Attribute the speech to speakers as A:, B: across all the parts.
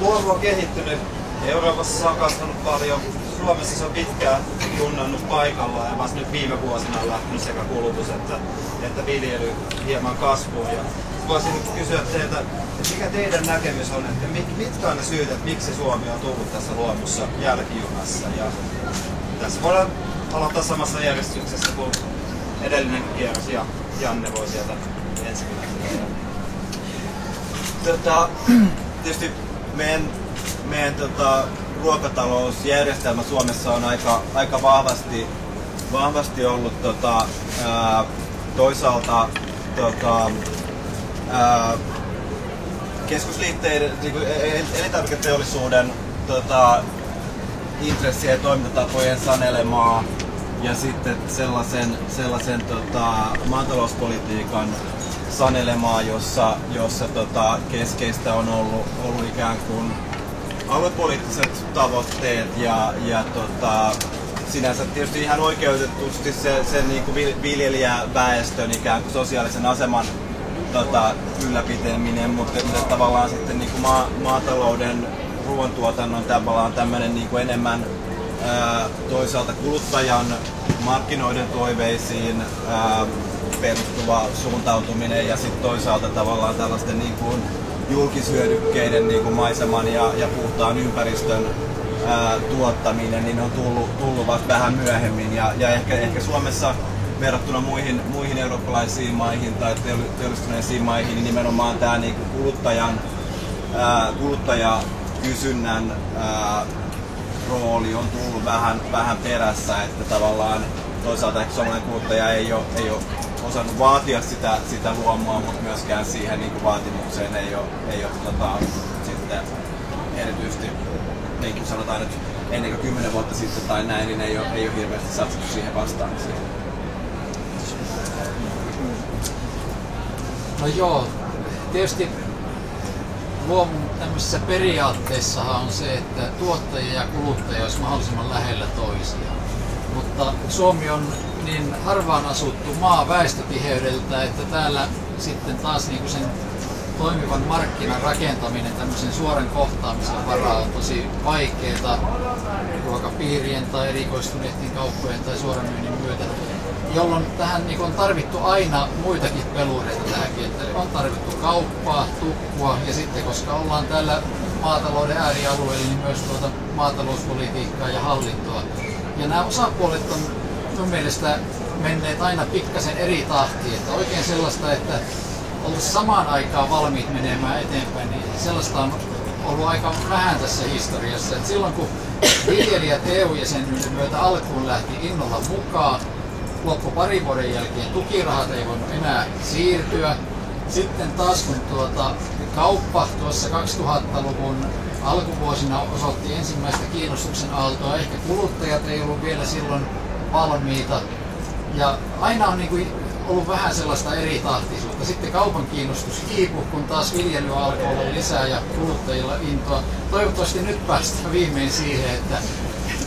A: luomu on kehittynyt. Euroopassa se on kasvanut paljon. Suomessa se on pitkään junnannut paikallaan ja vasta nyt viime vuosina on lähtenyt sekä kulutus että viljely hieman kasvuun. Ja voisin kysyä teiltä, että mikä teidän näkemys on, että mitkä on ne syyt, että miksi Suomi on tullut tässä luomussa jälkijunassa. Ja tässä voidaan aloittaa samassa järjestyksessä kuin edellinen kierros ja Janne voi sieltä ensimmäisenä.
B: Tietysti meidän ruokatalousjärjestelmä Suomessa on aika vahvasti ollut toisaalta keskusliitteiden, elintarviketeollisuuden intressien ja toimintatapojen sanelemaa ja sitten sellaisen maatalouspolitiikan sanelemaa, jossa keskeistä on ollut ikään kuin aluepoliittiset tavoitteet ja sinänsä tietysti ihan oikeutetusti sen niin kuin viljelijäväestön ikään kuin sosiaalisen aseman ylläpitäminen, mutta tavallaan sitten niin kuin maatalouden ruoantuotannon tavallaan tämmöinen niin kuin enemmän toisaalta kuluttajan markkinoiden toiveisiin perustuva suuntautuminen ja sitten toisaalta tavallaan tällaisten niin kuin julkishyödykkeiden niin kuin maiseman ja puhtaan ympäristön tuottaminen niin on tullut vasta vähän myöhemmin ja ehkä Suomessa verrattuna muihin eurooppalaisiin maihin tai teollistuneisiin maihin niin nimenomaan tämä niin kuin kuluttajakysynnän rooli on tullut vähän perässä, että tavallaan toisaalta ehkä suomalainen kuluttaja ei ole osannut vaatia sitä luomua, mutta myöskään siihen niin kuin vaatimukseen ei ole sitten erityisesti, niin kuin sanotaan nyt ennen kuin 10 vuotta sitten tai näin, niin ei ole hirveästi satsattu siihen vastaamiseen.
C: No joo, tietysti luomun tämmöisissä periaatteissahan on se, että tuottaja ja kuluttaja olisi mahdollisimman lähellä toisiaan. Mutta Suomi on niin harvaan asuttu maa väestötiheydeltä, että täällä sitten taas niinku sen toimivan markkinan rakentaminen tämmöisen suoran kohtaamisen varaa on tosi vaikeaa ruokapiirien tai erikoistuneiden kauppojen tai suoran myynnin myötä, jolloin tähän niin on tarvittu aina muitakin pelureita tähän kentälle. On tarvittu kauppaa, tukkua ja sitten koska ollaan täällä maatalouden äärialueella, niin myös maatalouspolitiikkaa ja hallintoa. Ja nämä osapuolet on mun mielestä menneet aina pikkasen eri tahtiin, että oikein sellaista, että oltaisiin samaan aikaan valmiit menemään eteenpäin, niin sellaista on ollut aika vähän tässä historiassa. Et silloin kun viljelijät EU-jäsenyyden myötä alkuun lähti innolla mukaan, loppu parin vuoden jälkeen tukirahat ei voinut enää siirtyä. Sitten taas kun kauppa tuossa 2000-luvun alkuvuosina osoitti ensimmäistä kiinnostuksen aaltoa, ehkä kuluttajat ei ollut vielä silloin valmiita. Ja aina on niin kuin ollut vähän sellaista eritahtisuutta. Sitten kaupan kiinnostus hiipui, kun taas viljelyä alkoi olla lisää ja kuluttajilla intoa. Toivottavasti nyt päästään viimein siihen, että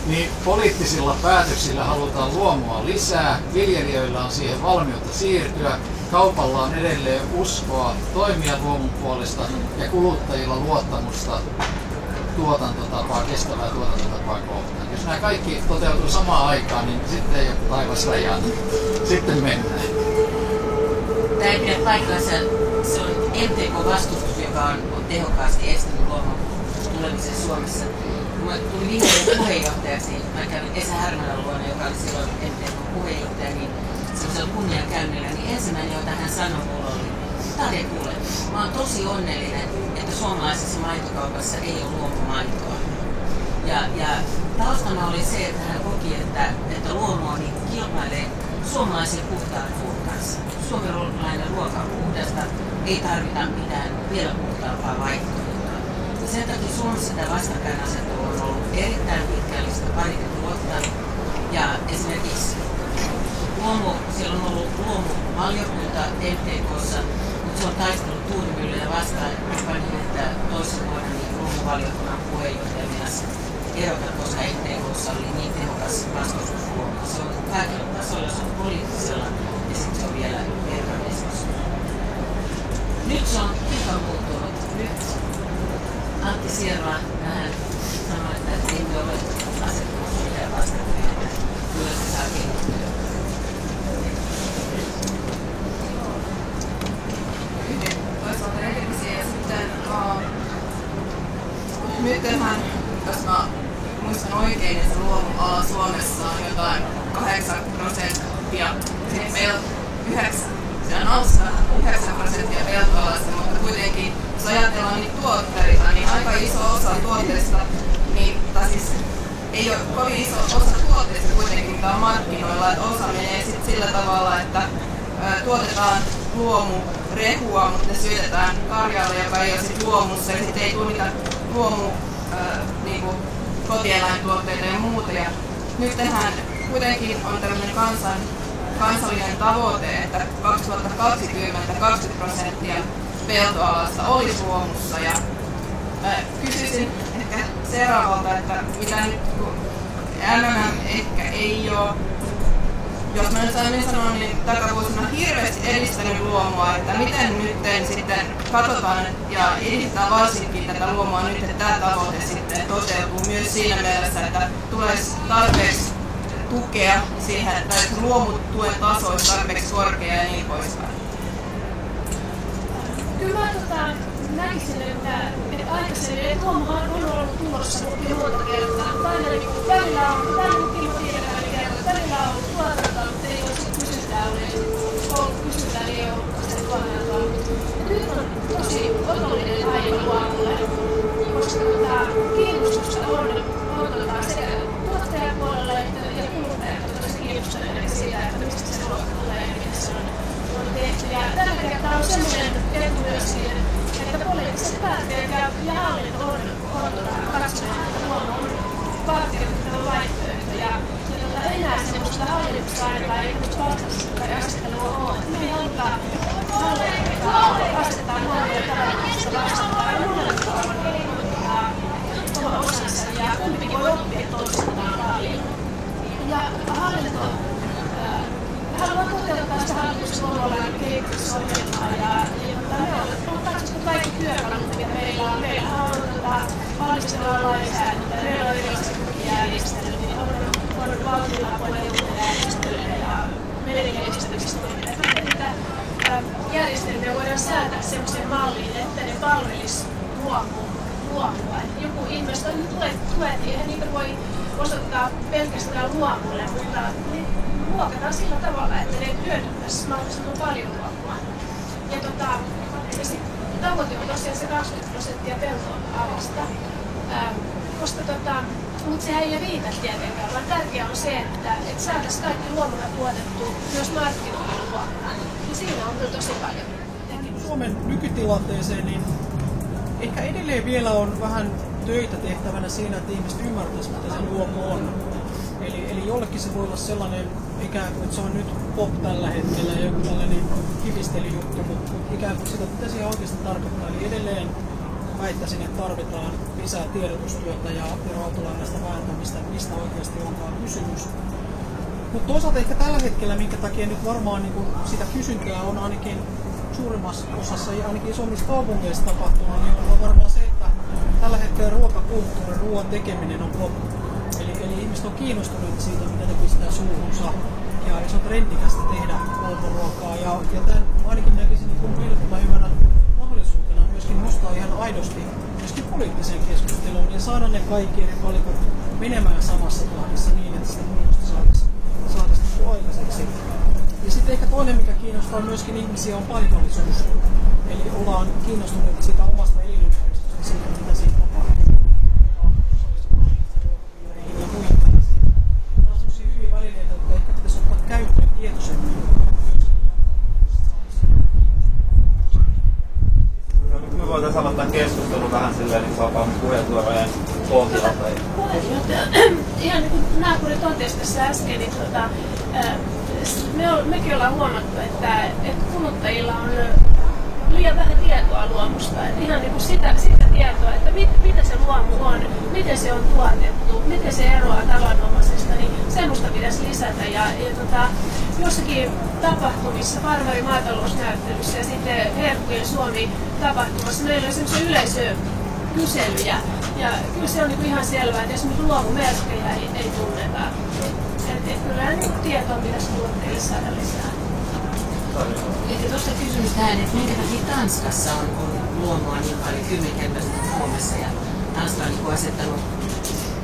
C: niin poliittisilla päätöksillä halutaan luomua lisää, viljelijöillä on siihen valmiutta siirtyä, kaupalla on edelleen uskoa toimia luomun puolesta ja kuluttajilla luottamusta tuotantotapaa, kestävää tuotantotapaa kohtaan. Jos nämä kaikki toteutuu samaan aikaan, niin sitten ei ole taivas rajana. Sitten mennään.
D: Tämä ei pidä paikkansa. Se on MTK-vastustus, joka on tehokkaasti estänyt luomun tulemisen Suomessa. Kun mä tulin vihreiden puheenjohtajaksi, mä kävin Esa Härmälän luona, joka oli silloin MTK-puheenjohtaja, niin semmoisella kunniakäynnillä, niin ensimmäinen, jota hän sanoi mulle oli, Tade kuule, mä oon tosi onnellinen, että suomalaisessa maitokaupassa ei ole luomumaitoa. Ja taustana oli se, että hän koki, että luomu niin kilpailee suomalaisen puhtaan ruoan kanssa. Suomalainen ruoka on puhdasta, ei tarvita mitään vielä puhtaampaa vaihtoehtoa. Sen takia Suomessa tämä vastakkainasettelu on ollut erittäin pitkällistä parikymmentä vuotta. Ja esimerkiksi siellä on ollut luomuvaliokunta MTK:ssa, mutta se on taistellut tuulimyllyjä vastaan, jopa niin, että toisen vuoden niin luomuvaliokunnan puheenjohtaja mielessä erota, koska MTK:ssa oli niin tehokas vastustus luomuun. Se on kaikilla tasoilla, se on poliittisella ja sitten se on vielä virkamiestasolla. Nyt se on hiukan muuttunut. Nyt Antti Sierra vähän sanoi, että ei ole asettunut mitään vastakkain. Kyllä se saa kehittyä.
E: Toisaalta edellisiä ja sitten nythän, jos mä muistan oikein, että luomuala Suomessa on jotain 8%. Sitten meillä 9% peltoalasta, mutta kuitenkin jos ajatellaan niitä tuotteita, niin aika iso osa tuotteista, niin, siis ei ole kovin iso osa tuotteista kuitenkin, mitä on markkinoilla, että osa menee sitten sillä tavalla, että tuotetaan luomurehua, mutta ne syötetään karjalle, joka ei ole sit luomussa, ja sitten ei tule niitä niinku kotieläintuotteita ja muuta. Ja nythän kuitenkin on tämmöinen kansallinen tavoite, että 2020 20% peltoalasta olisi luomussa. Ja kysyisin ehkä seuraavalta, että mitä nyt kun MMM ehkä ei ole, jos mä nyt saan sanoa, niin takavuosina hirveästi edistänyt luomua, että miten nyt sitten katsotaan ja edistää varsinkin tätä luomua nyt, että tämä tavoite sitten toteutuu myös siinä mielessä, että tulisi tarpeeksi tukea siihen, että luomutuen taso olisi tarpeeksi korkea ja niin poispäin.
F: Kyllä mä näkisin, että aikaisemmin, että luomuhan on ollut tulossa jo monta kertaa. Välillä on tuotantoa, mutta ei ole kysyntää ollut kysyntää, niin ei ollut sitä tuotantoa. Nyt on tosi otollinen aihe luomulle, koska kiinnostusta on sekä tuottajapuolella ja kuluttajat on tosi kiinnostuneita siitä, että mistä se ruoka tulee ja miten se on tehty. Ja tällä kertaa on sellainen etu myöskin, että poliittiset päättäjät ja hallinto on katsoneet, että luomu on valtioittava vaihtoehto. Ja enää semmoista hallitusaikaa ei nyt valtaista tai asettelua ole. Me ei haluta asettaa luomuja tavallisesta vastaan. Monella tavalla oma osansa ja kumpikin voi oppia toistaan paljon. Ja hallinto haluaa toteuttaa sitä hallituksen luomualan kehitysohjelmaa ja me on katsottu kaikki työkalut, mitä meillä on. Meillähän on valmistelua lainsäädäntöä, meillä on erilaisia tukijärjestelmiä, on valtionapuja järjestelyjä ja merenjärjestelmistoimia. Järjestelmiä voidaan säätää sellaiseen malliin, että ne palvelisi luomua. Joku investointi tuet, eihän niitä voi osoittaa pelkästään luomulle, mutta ne muokataan sillä tavalla, että ne hyödyttäisi mahdollisimman paljon luomua. Ja tavoite on tosiaan se 20% peltoalasta, mutta sehän ei riitä tietenkään, vaan tärkeää on se, että saataisiin kaikki luomuna tuotettu myös markkinoilla luomaan. Ja siinä on kyllä tosi paljon.
G: Suomen nykytilanteeseen, niin ehkä edelleen vielä on vähän töitä tehtävänä siinä, että ihmiset ymmärtäisivät, mitä se luomu on. Eli jollekin se voi olla sellainen ikään kuin, että se on nyt pop tällä hetkellä ja joku tällainen kivistelyjuttu, mutta ikään kuin sitä, mitä siihen oikeasti tarkoittaa. Eli edelleen väittäisin, että tarvitaan lisää tiedotustyötä ja rautalaidasta vääntämistä, mistä oikeasti onkaan kysymys. Mutta toisaalta ehkä tällä hetkellä, minkä takia nyt varmaan niin sitä kysyntää on ainakin suurimmassa osassa ja ainakin isommissa kaupungeissa tapahtunut, niin on varmaan se, että tällä hetkellä ruokakulttuuri, ruoan tekeminen on loppu. Eli ihmiset on kiinnostuneet siitä, mitä ne pistää suuhunsa. Ja se on trendikästä tehdä luomuruokaa. Ja tämän ainakin näkisin niin vilpittömän hyvänä mahdollisuutena myöskin nostaa ihan aidosti myöskin poliittiseen keskusteluun ja saada ne kaikki eri palikot menemään samassa tahdissa niin, että sitä muutosta saataisiin aikaiseksi. Ja sitten ehkä toinen, mikä kiinnostaa myöskin ihmisiä, on paikallisuus. Eli ollaan kiinnostuneita siitä omasta elinympäristöstä, siitä mitä siitä tapahtuu. Ja muihin tällaisiin. Nämä on sellaisia hyviä välineitä, jotka ehkä pitäisi ottaa käyttöön tietoisemmin.
A: Me voitaisiin aloittaa keskustelun vähän silleen niin vapaan puheenvuorojen pohjalta.
F: Ihan niin kuin naapuri totesi tässä äsken, niin mekin ollaan huomattu, että kuluttajilla on liian vähän tietoa luomusta. Että ihan niin kuin sitä tietoa, että mitä se luomu on, miten se on tuotettu, miten se eroaa tavanomaisesta, niin semmoista pitäisi lisätä. Ja jossakin tapahtumissa, Farmari maatalousnäyttelyssä ja sitten Herkkujen Suomi-tapahtumassa meillä on semmoisia kyselyjä. Ja kyllä se on niin ihan selvää, että jos nyt luomumerkkejä ei tunneta, että kyllä niin tietoa pitäisi tuotteille saada lisää.
D: Ehkä tuosta kysymys tähän, että minkä takia Tanskassa on luomua niin paljon kymmenkertaisesti Suomessa ja Tanska on niin asettanut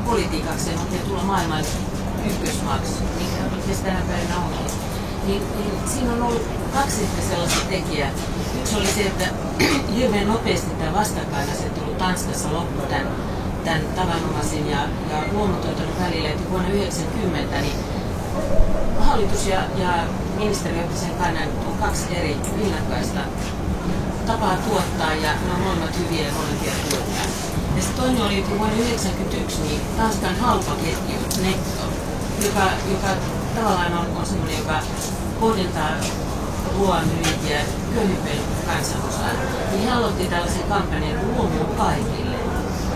D: politiikakseen oikein tulla maailman ykkösmaaksi, mikä se tänä päivänä onkin. Niin siinä on ollut kaksi sellaista tekijää. Yksi oli se, että hirveän nopeasti tämä vastakkainasettelu Tanskassa loppui tämän tavanomaisen ja luomutuotannon välillä, että vuonna 1990 niin hallitus ja ministeri otti sen kannan, että on kaksi eri rinnakkaista tapaa tuottaa ja ne on molemmat hyviä ja molempia tuottaa. Ja sitten toinen oli, että vuonna 1991 niin Tanskan halpaketju Netto, joka tavallaan on sellainen, joka kohdentaa ruoanmyyntiä köyhimpien kansanosaan, niin hän aloitti tällaisen kampanjan luomu kaikille.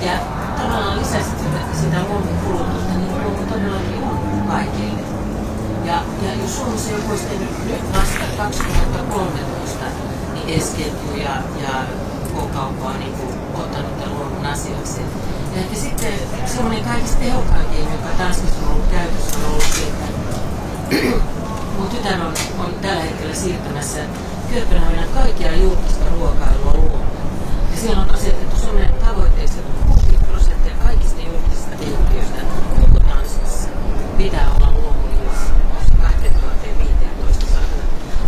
D: Ja tavallaan lisäsi sitä luomun kulutusta, niin luomu todellakin on kaikille. Ja jos Suomessa joku olisi tehnyt nyt vasta 2013, niin Esketju ja K-kauppa on niin ottanut tämän luomun asiaksi. Ja ehkä sitten semmoinen kaikista tehokkain keino, joka Tanskassa on ollut käytössä, on ollut se, että mun tytär on tällä hetkellä siirtämässä Kööpenhaminan kaikkia julkista ruokailua luomuun. Ja siellä on asetettu sellainen tavoitteessa, että 60% kaikista julkisista yhtiöistä koko Tanskassa pitää olla luomuliussa 2015 saakka.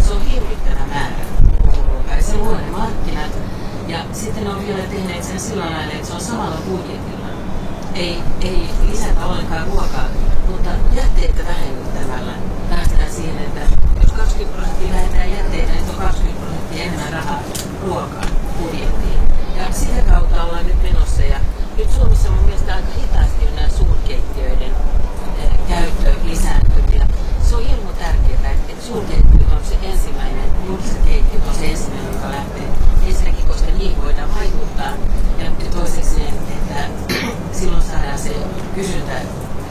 D: Se on hirvittävä määrä luomuruokaa ja se luo ne markkinat. Ja sitten ne on vielä tehneet sen sillä lailla, että se on samalla budjetilla. Ei lisätä ollenkaan ruokaa, mutta jätteitä vähentämällä päästään siihen, että jos 20% vähentää jätteitä, niin on 20% enemmän rahaa ruokaan budjettiin. Ja sitä kautta ollaan nyt menossa. Ja nyt Suomessa mun mielestä aika hitaasti on nämä suurkeittiöiden käyttö lisääntynyt. Ja se on hirveän tärkeää, että suurkeittiö on se ensimmäinen, julkiset keittiöt on se ensimmäinen, joka lähtee. Ensinnäkin, koska niihin voidaan vaikuttaa. Ja toiseksi, että silloin saadaan se kysyntä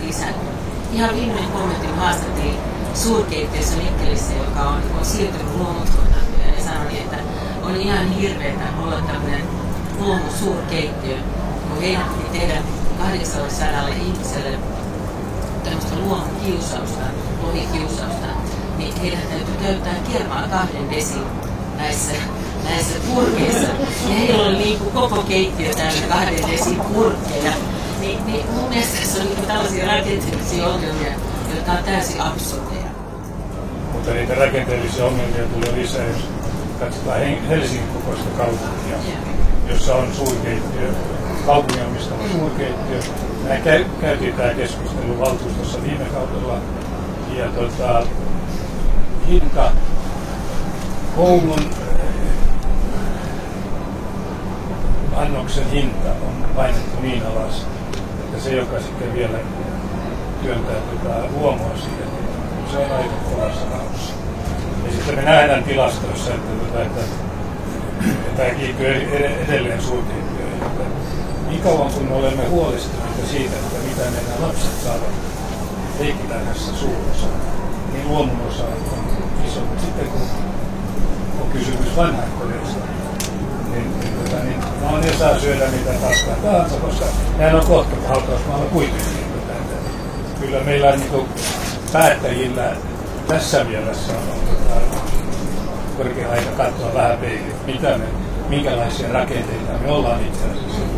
D: lisääntyä. Ihan viimeinen kommentti haastattiin suurkeittiössä Mikkelissä, joka on siirtynyt luomutuotantoon ja sanoi, että on ihan hirveetä olla tämmöinen luomusuurkeittiö, kun heidän piti tehdä 800 ihmiselle tämmöistä luomukiusausta, lohikiusausta, niin heidän täytyy käyttää kermaa 2 desin näissä purkeissa. Ja heillä oli niin kuin koko keittiö täynnä 2 desin purkkeja. Niin mun mielestä se on niin tällaisia rakenteellisia ongelmia, jotka on täysin absurdeja.
H: Mutta niitä rakenteellisia ongelmia tulee lisää, jos katsotaan Helsingin kokoista kaupunkia, jossa on suurkeittiö, kaupungin omistama suurkeittiö. Mä käytiin tämä keskustelu valtuustossa viime kaudella ja hinta koulun annoksen hinta on painettu niin alas, että se, joka sitten vielä työntää luomua siihen, se on aika kovassa rahoissa. Ja sitten me nähdään tilastoissa, että tämä kiihtyy edelleen suurkeittiöihin. Niin kauan kun me olemme huolestuneita siitä, että mitä meidän lapset saavat leikkitärhässä suurossa, niin luomun osa on iso. Sitten kun on kysymys vanhainkodeista, niin ne saa syödä mitä paskaa tahansa, koska nehän on kohta hautausmaalla kuitenkin. Kyllä meillä niin päättäjillä tässä mielessä on korkea aika katsoa vähän peiliin, minkälaisia rakenteita me ollaan itse asiassa